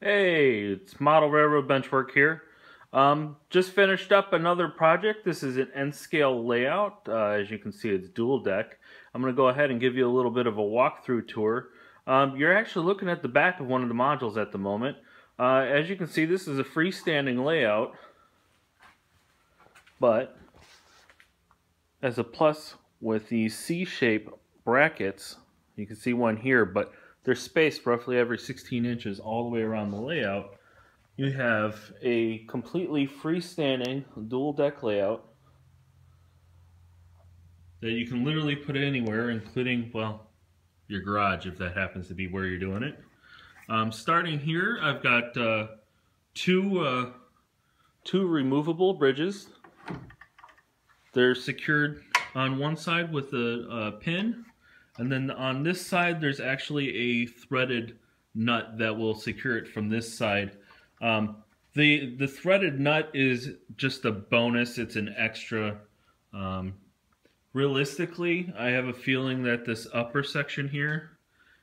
Hey, it's Model Railroad Benchwork here. Just finished up another project. This is an N-scale layout. As you can see, it's dual deck. I'm going to go ahead and give you a little bit of a walkthrough tour. You're actually looking at the back of one of the modules at the moment. As you can see, this is a freestanding layout, but as a plus with these C-shape brackets, you can see one here, but they're spaced roughly every 16 inches all the way around the layout. You have a completely freestanding dual deck layout that you can literally put anywhere, including, well, your garage if that happens to be where you're doing it. Starting here, I've got two removable bridges. They're secured on one side with a pin, and then on this side there's actually a threaded nut that will secure it from this side. The threaded nut is just a bonus, it's an extra. Realistically, I have a feeling that this upper section here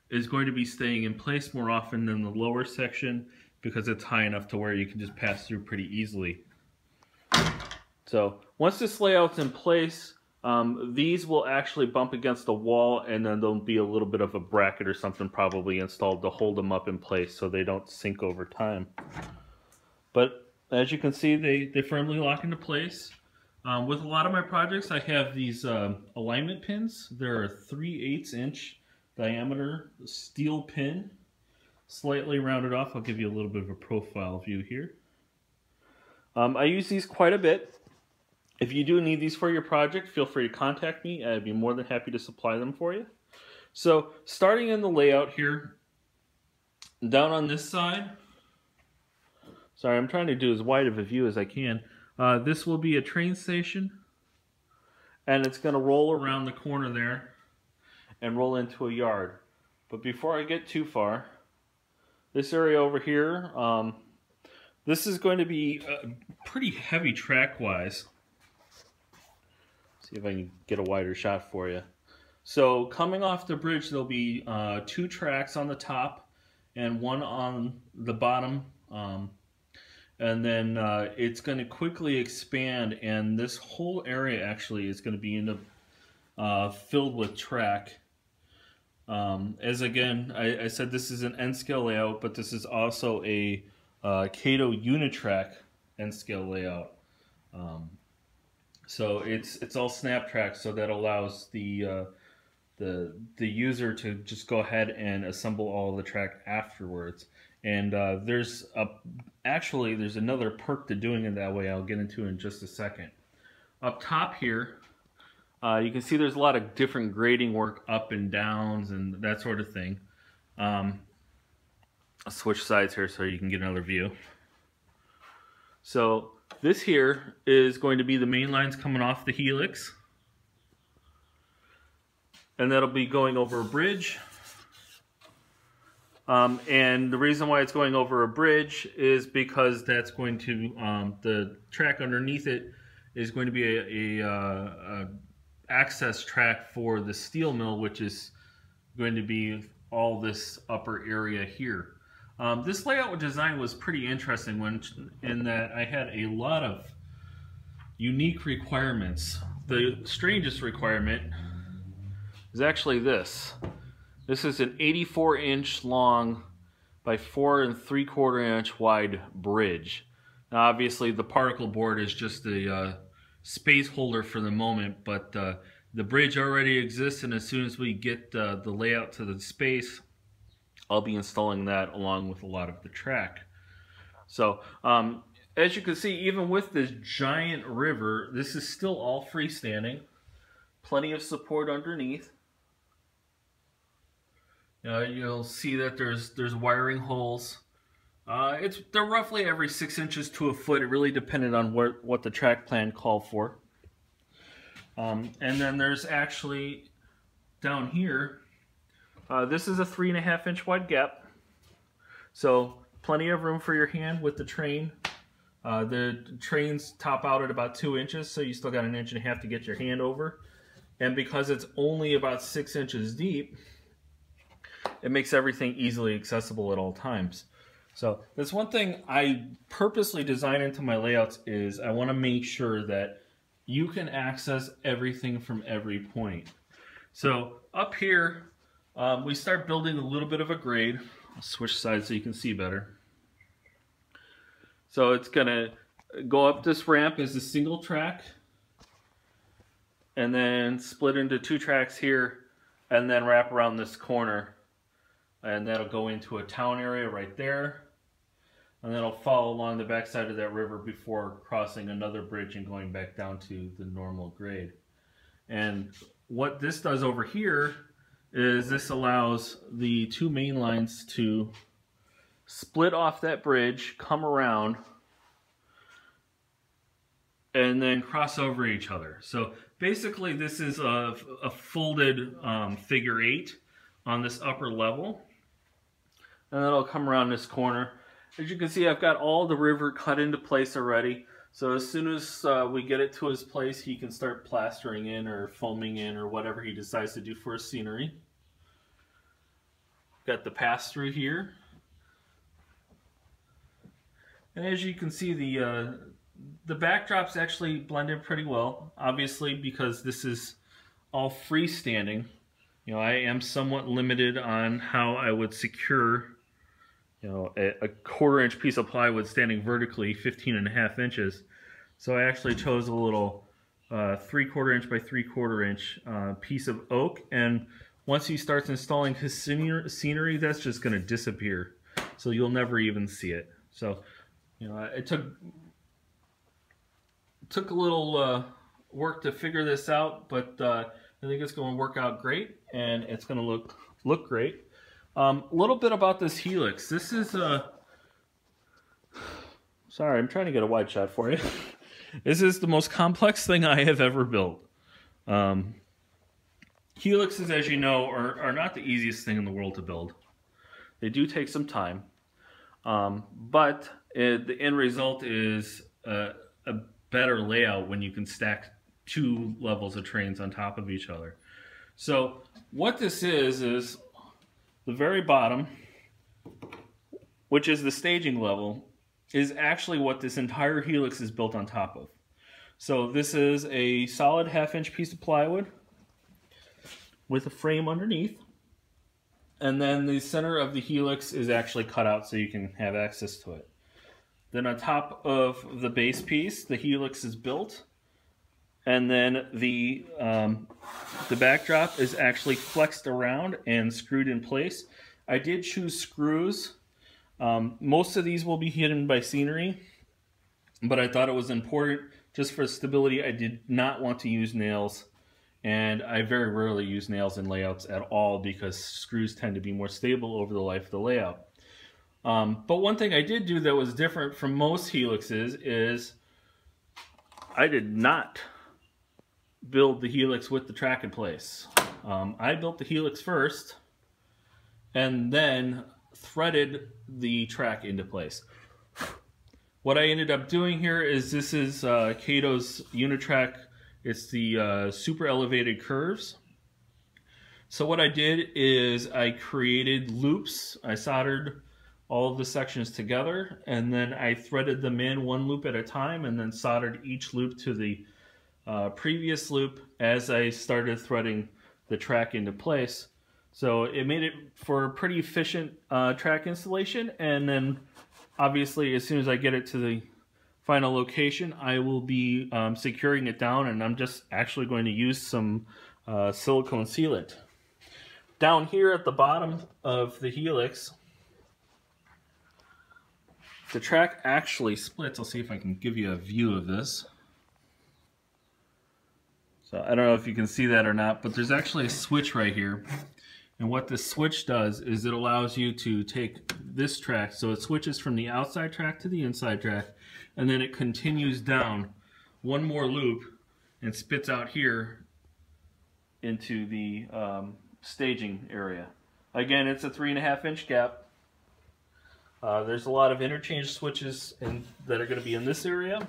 is going to be staying in place more often than the lower section because it's high enough to where you can just pass through pretty easily. So once this layout's in place, these will actually bump against the wall, and then there'll be a little bit of a bracket or something probably installed to hold them up in place so they don't sink over time. But as you can see, they firmly lock into place. With a lot of my projects, I have these alignment pins. They're a 3/8 inch diameter steel pin, slightly rounded off. I'll give you a little bit of a profile view here. I use these quite a bit. If you do need these for your project, feel free to contact me. I'd be more than happy to supply them for you. So starting in the layout here, down on this side, sorry, I'm trying to do as wide of a view as I can. This will be a train station, and it's going to roll around the corner there and roll into a yard. But before I get too far, this area over here, this is going to be pretty heavy track-wise. See if I can get a wider shot for you. So coming off the bridge, there'll be 2 tracks on the top and 1 on the bottom. And then it's going to quickly expand, and this whole area actually is going to be filled with track. As again, I said this is an N-scale layout, but this is also a Cato Unitrack N-scale layout. So it's all snap track, so that allows the user to just go ahead and assemble all the track afterwards. And there's another perk to doing it that way I'll get into in just a second. Up top here, you can see there's a lot of different grading work, up and downs and that sort of thing. I'll switch sides here so you can get another view. So this here is going to be the main lines coming off the helix, and that'll be going over a bridge. And the reason why it's going over a bridge is because that's going to, the track underneath it is going to be a access track for the steel mill, which is going to be all this upper area here. This layout design was pretty interesting in that I had a lot of unique requirements. The strangest requirement is actually this. This is an 84-inch long by 4 3/4 inch wide bridge. Now obviously the particle board is just a space holder for the moment, but the bridge already exists, and as soon as we get the layout to the space, I'll be installing that along with a lot of the track. So as you can see, even with this giant river, this is still all freestanding. Plenty of support underneath. You'll see that there's wiring holes. They're roughly every 6 inches to a foot. It really depended on what the track plan called for. And then there's actually down here, this is a 3.5 inch wide gap. So plenty of room for your hand with the train. The trains top out at about 2 inches, so you still got 1.5 inches to get your hand over. And because it's only about 6 inches deep, it makes everything easily accessible at all times. So that's one thing I purposely design into my layouts is I want to make sure that you can access everything from every point. So up here, we start building a little bit of a grade. I'll switch sides so you can see better. So it's gonna go up this ramp as a single track, and then split into 2 tracks here, and then wrap around this corner. And that'll go into a town area right there. And then it'll follow along the backside of that river before crossing another bridge and going back down to the normal grade. And what this does over here is this allows the 2 main lines to split off that bridge, come around, and then cross over each other. So basically this is a folded figure 8 on this upper level. And then it'll come around this corner. As you can see, I've got all the river cut into place already. So as soon as we get it to his place, he can start plastering in or foaming in or whatever he decides to do for his scenery. Got the pass through here. And as you can see, the backdrops actually blend in pretty well. Obviously, because this is all freestanding, you know, I am somewhat limited on how I would secure, you know, a 1/4-inch piece of plywood standing vertically 15.5 inches. So I actually chose a little 3/4 inch by 3/4 inch piece of oak. And once he starts installing his scenery, that's just going to disappear. So you'll never even see it. So, you know, it took a little work to figure this out, but I think it's going to work out great, and it's going to look great. A little bit about this helix. This is sorry, I'm trying to get a wide shot for you. This is the most complex thing I have ever built. Helixes, as you know, are not the easiest thing in the world to build. They do take some time, but the end result is a better layout when you can stack 2 levels of trains on top of each other. So what this is the very bottom, which is the staging level, is actually what this entire helix is built on top of. So this is a solid 1/2 inch piece of plywood with a frame underneath. And then the center of the helix is actually cut out so you can have access to it. Then on top of the base piece, the helix is built. And then the backdrop is actually flexed around and screwed in place. I did choose screws. Most of these will be hidden by scenery, but I thought it was important just for stability. I did not want to use nails, and I very rarely use nails in layouts at all because screws tend to be more stable over the life of the layout. But one thing I did do that was different from most helixes is I did not build the helix with the track in place. I built the helix first and then threaded the track into place. What I ended up doing here is this is Cato's Unitrack. It's the super elevated curves. So what I did is I created loops. I soldered all of the sections together, and then I threaded them in 1 loop at a time, and then soldered each loop to the previous loop as I started threading the track into place. So it made it for a pretty efficient track installation, and then obviously as soon as I get it to the final location, I will be securing it down, and I'm just actually going to use some silicone sealant. Down here at the bottom of the helix, the track actually splits. I'll see if I can give you a view of this. So I don't know if you can see that or not, but there's actually a switch right here. And what this switch does is it allows you to take this track, so it switches from the outside track to the inside track, and then it continues down 1 more loop and spits out here into the staging area. Again, it's a 3.5 inch gap. There's a lot of interchange switches that are going to be in this area.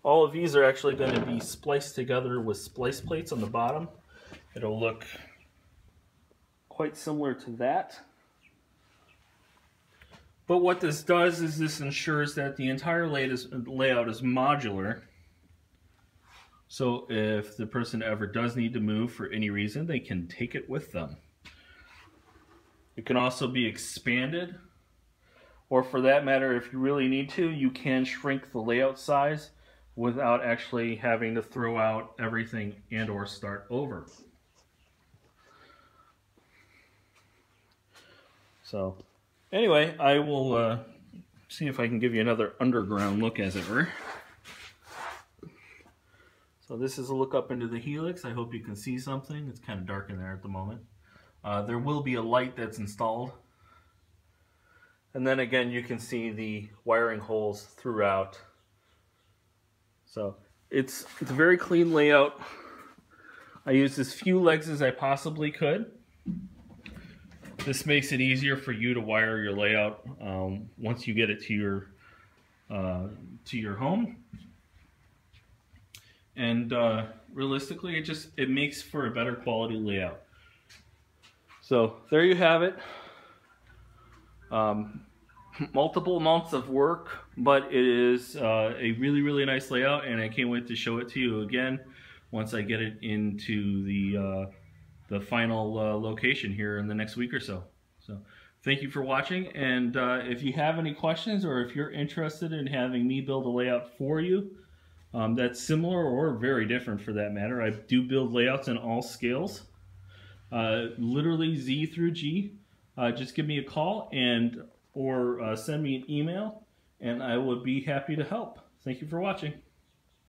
All of these are actually going to be spliced together with splice plates on the bottom. It'll look quite similar to that. But what this does is this ensures that the entire layout is modular. So if the person ever does need to move for any reason, they can take it with them. It can also be expanded, or for that matter, if you really need to, you can shrink the layout size without actually having to throw out everything and or start over. So anyway, I will see if I can give you another underground look, as it were. So this is a look up into the helix. I hope you can see something. It's kind of dark in there at the moment. There will be a light that's installed. And then again, you can see the wiring holes throughout. So it's a very clean layout. I used as few legs as I possibly could. This makes it easier for you to wire your layout once you get it to your home. And realistically, it makes for a better quality layout. So there you have it. Multiple amounts of work, but it is a really nice layout, and I can't wait to show it to you again once I get it into the final location here in the next week or so. So thank you for watching, and if you have any questions, or if you're interested in having me build a layout for you that's similar or very different for that matter, I do build layouts in all scales, literally Z through G. Just give me a call or send me an email, and I would be happy to help. Thank you for watching.